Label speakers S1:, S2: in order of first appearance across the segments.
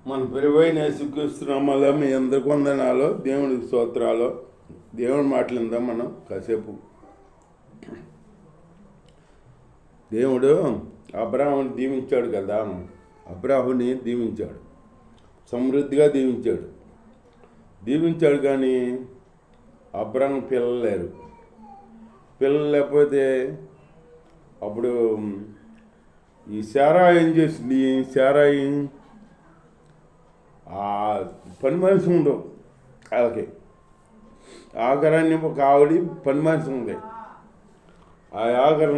S1: మన ప్రియమైన యేసుక్రీస్తునామాలో మీ అందరికి వందనాలు, దేవునికి స్తోత్రాలు. దేవుని మాటలిందాం మనం కాసేపు. దేవుడు అబ్రాహాముని దీవించాడు కదా, అబ్రాహాముని దీవించాడు, సమృద్ధిగా దీవించాడు. కానీ అబ్రాహాం పిల్లలు లేరు. పిల్లలు లేకపోతే అప్పుడు ఈ శారా ఏం చేసింది? శారాయి పని మనిషి ఉండవు వాళ్ళకి. ఆగరాన్ని ఒక ఆవిడ పని మనిషి ఉంది. ఆ ఆగర్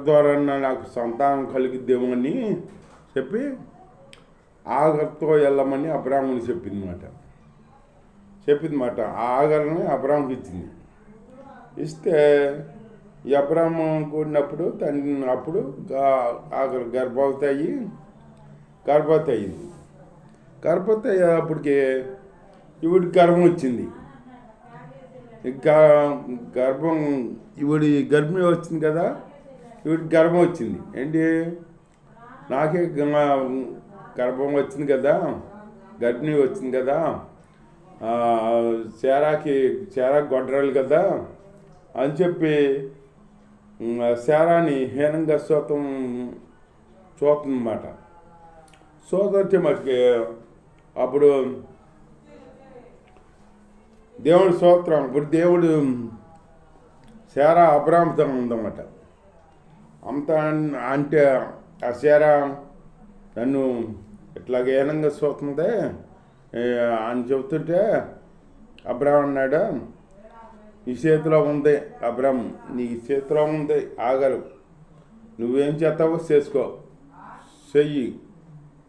S1: ద్వారా నాకు సంతానం కలిగిద్దేమో అని చెప్పి ఆగర్తో వెళ్ళమని అబ్రాహ్మణి చెప్పింది మాట. ఆ ఆగర్ని అబ్రాహ్మకి ఇచ్చింది. ఇస్తే ఈ అబ్రాహ్మం కూడినప్పుడు అప్పుడు ఆగర్ గర్భవతి అయింది. గర్భవతి అయ్యేప్పటికి ఈవిడికి గర్భం వచ్చింది. గర్భిణి వచ్చింది కదా, ఈవిడికి గర్భం వచ్చింది. ఏంటి, నాకే గర్భం వచ్చింది కదా, గర్భిణి వచ్చింది కదా, శారాకి గొడ్రాలు కదా అని చెప్పి శారాని హీనంగా చూస్తుందన్నమాట. వచ్చే మటుకి అప్పుడు దేవుడు స్తోత్రం. ఇప్పుడు దేవుడు శారా అబ్రాహాముతో ఉందన్నమాట. అంత అంటే ఆ శారా నన్ను ఇట్లాగ హీనంగా చూస్తుందే అని చెబుతుంటే అబ్రాహాం అన్నాడు, నీ చేతిలో ఉంది అబ్రాహాం, నీ చేతిలో ఉంది ఆగరు, నువ్వేం చేస్తావో చెయ్యి,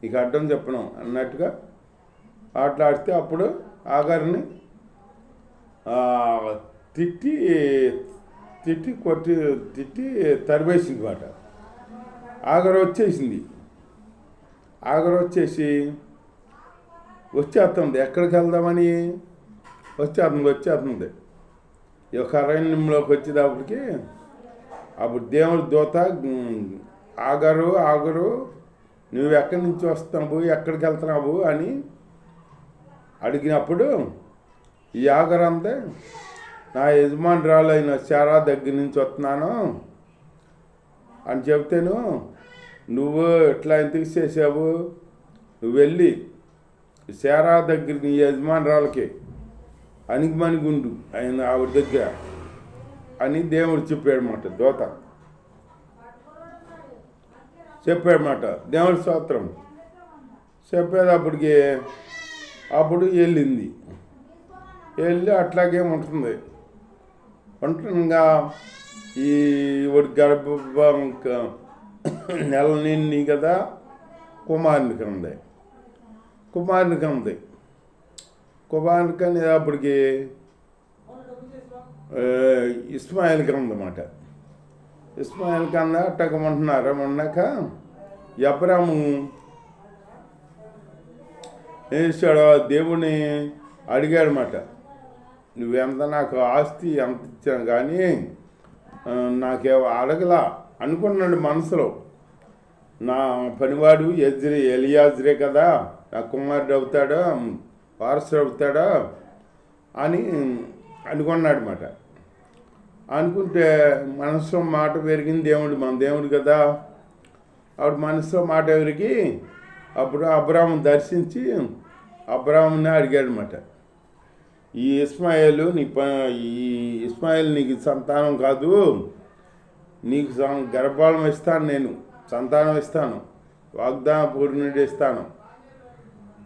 S1: నీకు అడ్డం చెప్పను అన్నట్టుగా ఆటలాడితే అప్పుడు ఆగర్ని తిట్టి తరివేసింది మాట. ఆగరు వచ్చేసి వచ్చేస్తుంది. ఎక్కడికి వెళ్దామని వచ్చేస్తుంది. ఈ యొక్క అరణ్యంలోకి వచ్చేటప్పటికి అప్పుడు దేవుడి దూత ఆగరు నువ్వు ఎక్కడి నుంచి వస్తున్నావు, ఎక్కడికి వెళ్తున్నావు అని అడిగినప్పుడు ఈ ఆగరు అంతే, నా యజమానురాలైన శారా దగ్గర నుంచి వస్తున్నాను అని చెప్తేను, నువ్వు ఇట్లా ఎందుకు చేసావు, నువ్వు వెళ్ళి శారా దగ్గర నీ యజమానురాలకి అణిగిమణిగుండు ఆయన ఆవిడ దగ్గర అని దేవుడు చెప్పాడన్నమాట. దూత చెప్పాడన్నమాట. దేవుడి స్తోత్రం. చెప్పేటప్పటికి అప్పుడు వెళ్ళి అట్లాగే ఉంటుండగా ఈ గర్భం నెల నిండి కదా కుమారునికి అప్పటికి ఇస్మాయిల్కి ఉందన్నమాట. ఇస్మాయిల్ కన్నా అట్టకమంటున్నారు. ఉన్నాక అబ్రాహాము ఏం చేశాడు, దేవుని అడిగాడనమాట, నువ్వెంత నాకు ఆస్తి ఎంత ఇచ్చాను కానీ నాకేమో అడగలా అనుకున్నాడు మనసులో. నా పనివాడు ఎలియాజరే కదా, నా కుమారుడు అవుతాడా, వారసుడు అవుతాడా అని అనుకున్నాడు మాట. అనుకుంటే మనసులో మాట పెరిగింది మన దేవుడు కదా. అప్పుడు మనసులో మాట ఎవరికి అప్పుడు అబ్రాహాము దర్శించి అబ్రాహాముని అడిగాడనమాట, ఈ ఇస్మాయిల్ నీకు సంతానం కాదు, నీకు గర్భాలం ఇస్తాను, నేను సంతానం ఇస్తాను, వాగ్దాన పూర్ణుడు ఇస్తాను,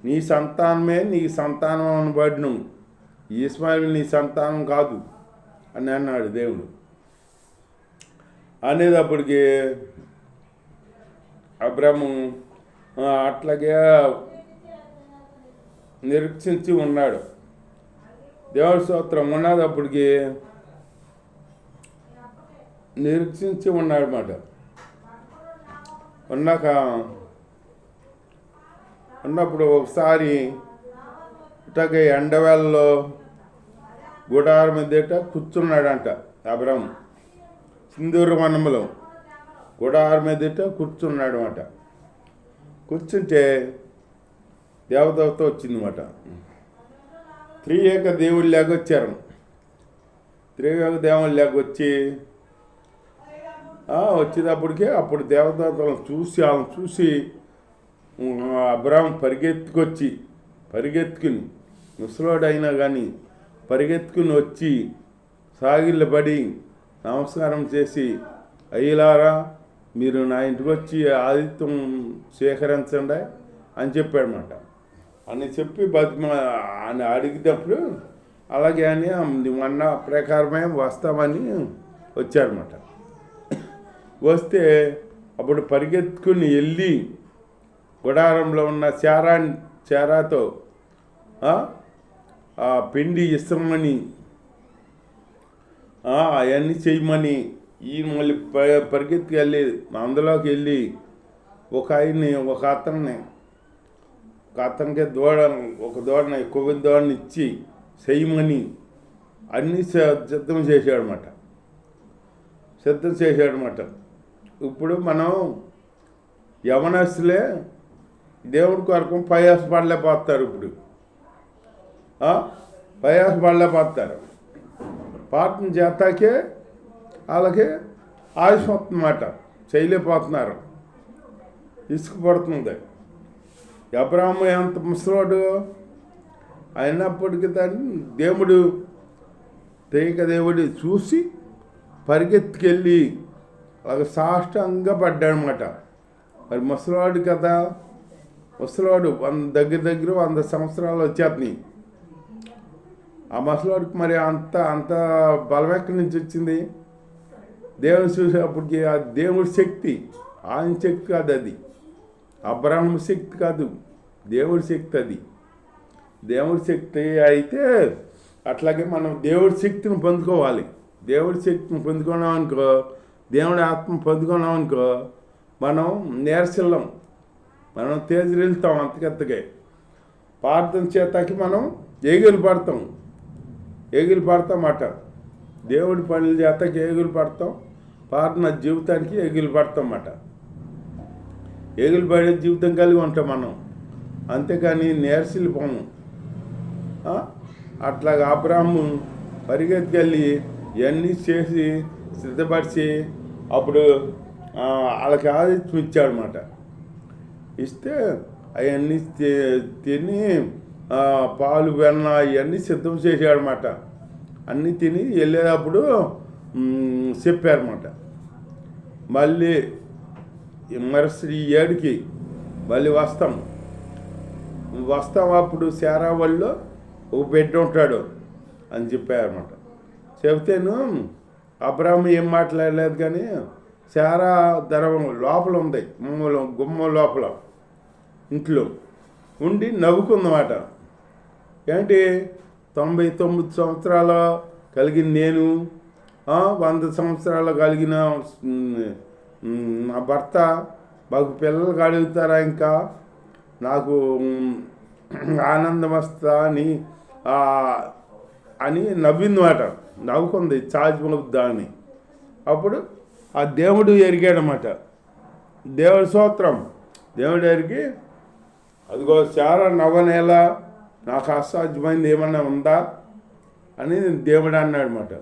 S1: నీ సంతానమే నీకు సంతానం అనబడిను, ఇస్మాయిల్ నీ సంతానం కాదు అని అన్నాడు దేవుడు. అనేటప్పటికి అబ్రాహాము అట్లాగే నిరీక్షించి ఉన్నాడు. దేవుడి స్తోత్రం. ఉన్నదప్పటికి నిరీక్షించి ఉన్నాడు అన్నమాట. ఉన్నప్పుడు ఒకసారి ఇట్లాగే ఎండవేళలో గుడారం మీద కూర్చున్నాడంట అబ్రాహాము. సింధూర వనంలో గుడారం మీద కూర్చున్నాడు అన్నమాట. కూర్చుంటే దేవదూత వచ్చిందన్నమాట. త్రియేక దేవుడు లేకొచ్చారు. త్రియేక దేవుడు లేకొచ్చి వచ్చేటప్పటికే అప్పుడు దేవదూతలను చూసి అబ్రాహం పరిగెత్తుకుని ముసలోడు అయినా కానీ పరిగెత్తుకుని వచ్చి సాగిళ్ళపడి నమస్కారం చేసి, అయ్యలారా మీరు నా ఇంటికి వచ్చి ఆతిథ్యం స్వీకరించండి అని చెప్పాడనమాట. అని చెప్పి అని అడిగినప్పుడు అలాగే అని అన్న ప్రకారమే వస్తామని వచ్చారన్నమాట. వస్తే అప్పుడు పరిగెత్తుకుని వెళ్ళి గుడారంలో ఉన్న చారాతో పిండి ఇస్తామని అవన్నీ చేయమని ఈయన మళ్ళీ పరిగెత్తుకు వెళ్ళి అందులోకి వెళ్ళి ఒక అతనికి ఒక దూడని కొవ్విన దూడని ఇచ్చి చేయమని అన్నీ సిద్ధం చేశాడనమాట. ఇప్పుడు మనం యవనస్తులే దేవుడి కొరకు ప్రయాసపడలేకపోతారు. ఇప్పుడు ప్రయాసపడలేకపోతారు. ప్రార్థన చేస్తాకే వాళ్ళకి ఆయుష్మన్నమాట, చేయలేకపోతున్నారు, ఇసుకుపడుతుంది. అబ్రాహాము ఎంత ముసలోడు అయినప్పటికీ దాన్ని దేవుడు చూసి పరిగెత్తుకెళ్ళి ఒక సాష్టంగా పడ్డాడనమాట. మరి ముసలివాడు కదా, ముసలివాడు దగ్గర 100 సంవత్సరాలు వచ్చేస్తున్నాయి. ఆ ముసలివాడికి మరి అంత బలం ఎక్కడి నుంచి వచ్చింది? దేవుని చూసేటప్పటికి ఆ దేవుడి శక్తి, ఆయన శక్తి కాదు అది, అబ్రాహ్మ శక్తి కాదు, దేవుడి శక్తి అది. దేవుడి శక్తి అయితే అట్లాగే మనం దేవుడి శక్తిని పొందుకోవాలి. దేవుడి శక్తిని పొందుకున్నాం అనుకో, దేవుడి ఆత్మ పొందుకున్నాం అనుకో, మనం నేర్చిల్లం, మనం తేజరిల్తాం. అంతకెత్తగా ప్రార్థన చేతకి మనం ఎగిలి పడతాం అట. దేవుడి పనుల చేతకి ఎగిలి పడతాం, ప్రార్థన జీవితానికి ఎగిలి పడతాం అట. ఎగిలి పడే జీవితం కలిగి ఉంటాం మనం, అంతేకాని నేర్చిల్లిపోము. అట్లాగా అబ్రాహాము పరిగెత్తుకెళ్ళి ఇవన్నీ చేసి సిద్ధపరిచి అప్పుడు వాళ్ళకి ఆతిథ్యం ఇచ్చాడనమాట. ఇస్తే అవన్నీ తిని పాలు వెన్న ఇవన్నీ సిద్ధం చేశాడనమాట. అన్నీ తిని వెళ్ళేటప్పుడు చెప్పారన్నమాట. మళ్ళీ మరుసటి 7కి మళ్ళీ వస్తాం. అప్పుడు శారా వాళ్ళు ఒక బిడ్డ ఉంటాడు అని చెప్పారన్నమాట. చెబితేను అబ్రాహాము ఏం మాట్లాడలేదు, కానీ శారా దర్వం లోపల ఉంది, గుమ్మ లోపల ఇంట్లో ఉండి నవ్వుకుందన్నమాట. ఏంటి 99 సంవత్సరాలు కలిగిన నేను, 100 సంవత్సరాలు కలిగిన నా భర్త మాకు పిల్లలు కలుగుతారా, ఇంకా నాకు ఆనందం వస్తా అని నవ్విందన్నమాట. నవ్వుకుంది చాచిపోద్దా అని. అప్పుడు ఆ దేవుడు ఎరిగాడనమాట. దేవుడి స్తోత్రం. దేవుడు ఎరిగి అదిగో చాలా నవ్వనేలా, నాకు అసాధ్యమైంది ఏమన్నా ఉందా అని దేవుడు అన్నాడనమాట.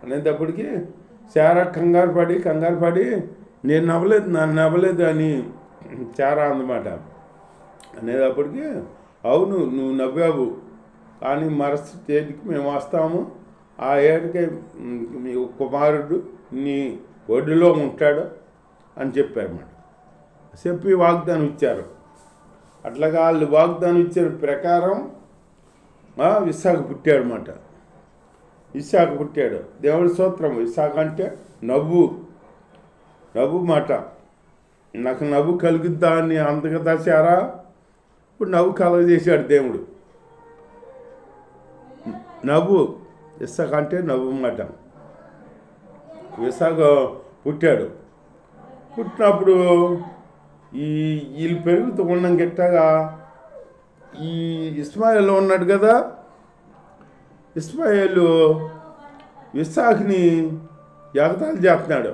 S1: అనేటప్పటికి చాలా కంగారు పడి నేను నవ్వలేదు అని చాలా అందమాట. అనేటప్పటికి అవును నువ్వు నవ్వావు, కానీ మరుసటి తేదీకి మేము వస్తాము, ఆ ఏటికి మీ కుమారుడు నీ ఒడిలో ఉంటాడు అని చెప్పారన్నమాట. చెప్పి వాగ్దానం ఇచ్చారు. అట్లాగా వాళ్ళు వాగ్దానం ఇచ్చిన ప్రకారం ఇస్సాకు పుట్టాడనమాట. ఇస్సాకు పుట్టాడు. దేవుడి స్తోత్రం. ఇస్సాకు అంటే నవ్వు మాట. నాకు నవ్వు కలుగుద్దా అని అంతగా శారా ఇప్పుడు నవ్వు కలగజేశాడు దేవుడు. నవ్వు ఇస్సాకు అంటే నవ్వు మాట. ఇస్సాకు పుట్టాడు. పుట్టినప్పుడు వీళ్ళు పెరుగుతూ ఉండడం గిట్టగా ఈ ఇస్మాయిల్ ఉన్నాడు కదా, ఇస్మాయిల్ ఇస్సాకుని ఎగతాళి చేస్తున్నాడు,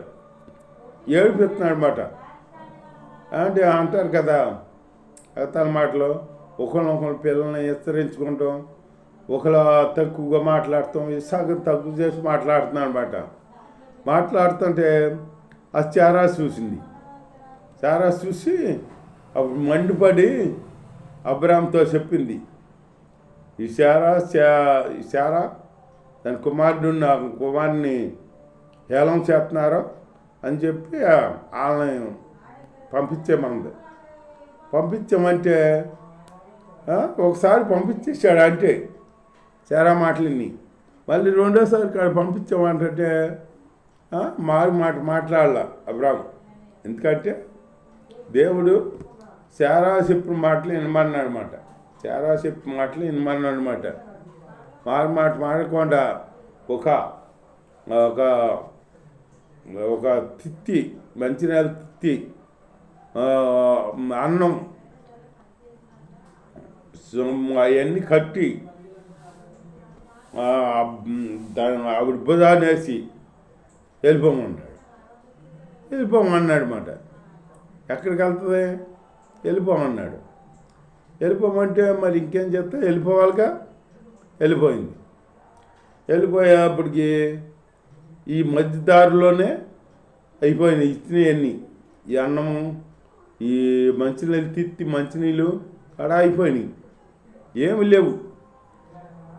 S1: ఏడిపిస్తున్నాడు అన్నమాట. అంటే అంటారు కదా, ఎగతాళి మాటలు, ఒకరినొకరు పిల్లల్ని హెచ్చరించుకుంటాం, ఒకరు తక్కువగా మాట్లాడతాం, ఇసాగ తక్కువ చేసి మాట్లాడుతున్నాను అనమాట. మాట్లాడుతుంటే ఆ చారా చూసింది. చారా చూసి అప్పుడు మండిపడి అబ్రామ్తో చెప్పింది, ఈ శారా దాని కుమారుడిని హేళన చేస్తున్నారు అని చెప్పి వాళ్ళని పంపించామంటే ఒకసారి పంపించేసాడు అంటే శారా మాటలని. మళ్ళీ రెండోసారి కాడ పంపించామంటే మాట్లాడాల అబ్రామ్. ఎందుకంటే దేవుడు శారా చెప్పిన మాటలు వినమన్నాడు అనమాట. శారా చెప్పిన మాటలు వినమన్నాడు అనమాట. మాట మాడకుండా ఒక ఒక తిత్తి, మంచినీళ్ళ తిత్తి, అన్నం అవన్నీ కట్టి దాని ఆవిడ భుజాన్ని వేసి వెళ్ళిపోమన్నాడు అన్నమాట. ఎక్కడికి వెళ్తుంది? వెళ్ళిపోమంటే మరి ఇంకేం చేస్తా, వెళ్ళిపోవాలిగా. వెళ్ళిపోయేప్పటికి ఈ మధ్యదారిలోనే అయిపోయినాయి ఇచ్చినవన్నీ. ఈ అన్నము, ఈ మంచినీళ్ళు తిత్తి, మంచినీళ్ళు అక్కడ అయిపోయినాయి, ఏమి లేవు.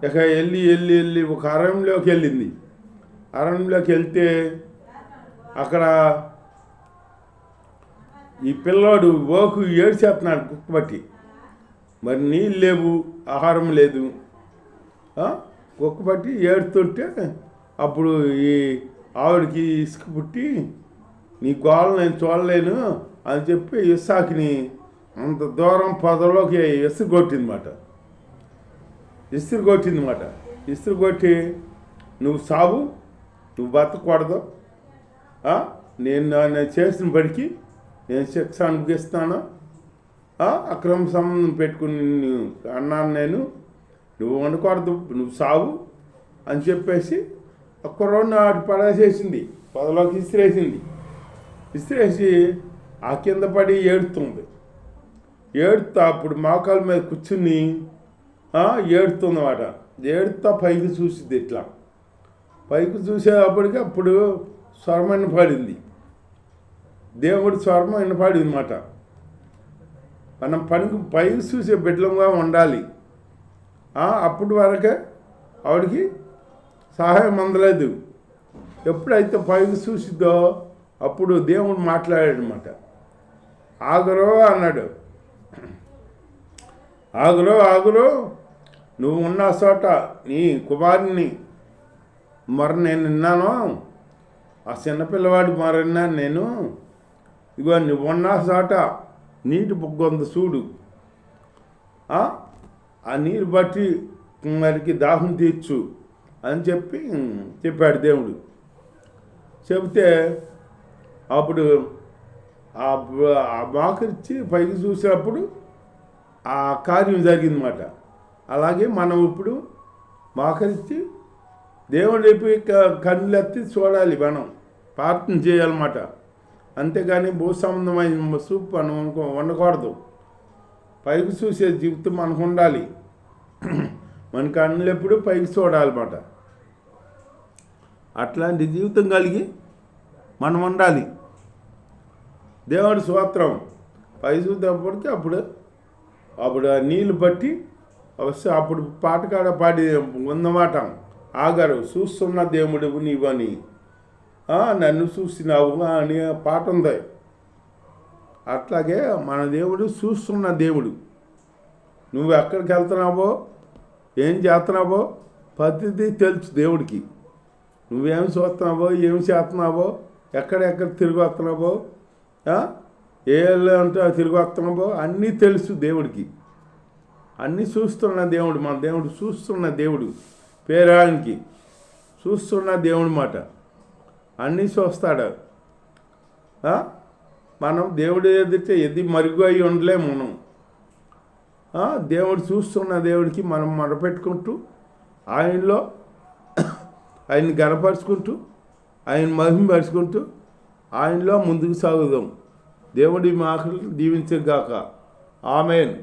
S1: ఇక వెళ్ళి ఒక అరణ్యంలోకి వెళ్ళింది. అరణ్యంలోకి వెళ్తే అక్కడ ఈ పిల్లాడు ఏడ్చేస్తున్నాడు కుక్కబట్టి. మరి నీళ్ళు లేవు, ఆహారం లేదు, కుక్కబట్టి ఏడుతుంటే అప్పుడు ఈ ఆవిడకి ఇసుక పుట్టి, నీ గోళ నేను చూడలేను అని చెప్పి ఇస్సాకుని అంత దూరం పొదలోకి ఇసురు కొట్టిందన్నమాట. నువ్వు సావు, నువ్వు బతకూడదు, నేను చేసిన పడికి నేను శిక్ష అనుభవిస్తాను, అక్రమ సంబంధం పెట్టుకుని అన్నాను నేను, నువ్వు వండకూడదు, నువ్వు సావు అని చెప్పేసి ఒక్కరోజు అటు పడేసేసింది, పొదలోకి ఇసిరేసి ఆ కింద పడి ఏడుతా అప్పుడు మోకాల మీద కూర్చుని ఏడుతుందన్నమాట. ఏడుతా పైకి చూసింది. ఇట్లా పైకి చూసేటప్పటికి అప్పుడు స్వరం వినపడింది, దేవుడి స్వరం వినపడింది అన్నమాట. మనం పైకి చూసే బిడ్డలంగా ఉండాలి. అప్పటి వరకే ఆవిడికి సహాయం అందలేదు. ఎప్పుడైతే పైకి చూసిద్దో అప్పుడు దేవుడు మాట్లాడాడనమాట. ఆగురో అన్నాడు, ఆగురో నువ్వు ఉన్న చోట నీ కుమారుని నేను విన్నాను, ఆ చిన్నపిల్లవాడు విన్నాను నేను. ఇగో నువ్వు ఉన్న చోట నీటి బొగ్గొంద చూడు, ఆ నీరు బట్టి మరికి దాహం తీర్చు అని చెప్పాడు దేవుడు. చెబితే అప్పుడు ఆ మోకరించి పైకి చూసేటప్పుడు ఆ కార్యం జరిగిందన్నమాట. అలాగే మనం ఇప్పుడు మోకరించి దేవుడి వైపు కన్నులెత్తి చూడాలి, మనం ప్రార్థన చేయాలన్నమాట. అంతేగాని భూ సంబంధమైన సూప్ మనం ఉండకూడదు. పైకి చూసే జీవితం మనకు ఉండాలి. మన కన్నులు ఎప్పుడు పైకి చూడాలన్నమాట. అట్లాంటి జీవితం కలిగి మనం ఉండాలి. దేవుడి స్తోత్రం. పై చూసేటప్పటికి అప్పుడు ఆ నీళ్ళు బట్టి అప్పుడు పాటకాడ పాడి ఉందన్నమాట. ఆగారు, చూస్తున్న దేవుడు నీవని, నన్ను చూసినావు అని పాట ఉంది. అట్లాగే మన దేవుడు చూస్తున్న దేవుడు. నువ్వు ఎక్కడికి వెళ్తున్నావో, ఏం చేస్తున్నావో పద్ధతి తెలుసు దేవుడికి. నువ్వేమి చూస్తున్నావో, ఏమి చేస్తున్నావో, ఎక్కడెక్కడ తిరిగి వస్తున్నావో, ఏ అంటే తిరిగి వస్తున్నావో అన్నీ తెలుసు దేవుడికి. అన్నీ చూస్తున్న దేవుడు, మన దేవుడు చూస్తున్న దేవుడు. పేరానికి చూస్తున్న దేవుడు మాట అన్నీ చూస్తాడు. మనం దేవుడు ఎదిరితే ఎది మరుగు అయి ఉండలేము మనం. దేవుడు చూస్తున్న దేవుడికి మనం మొరపెట్టుకుంటూ ఆయనలో ఆయన్ని గనపరుచుకుంటూ ఆయన మహిమపరుచుకుంటూ ఆయనలో ముందుకు సాగుదాం. దేవుడి మాటలు దీవించగాక.
S2: ఆమెన్.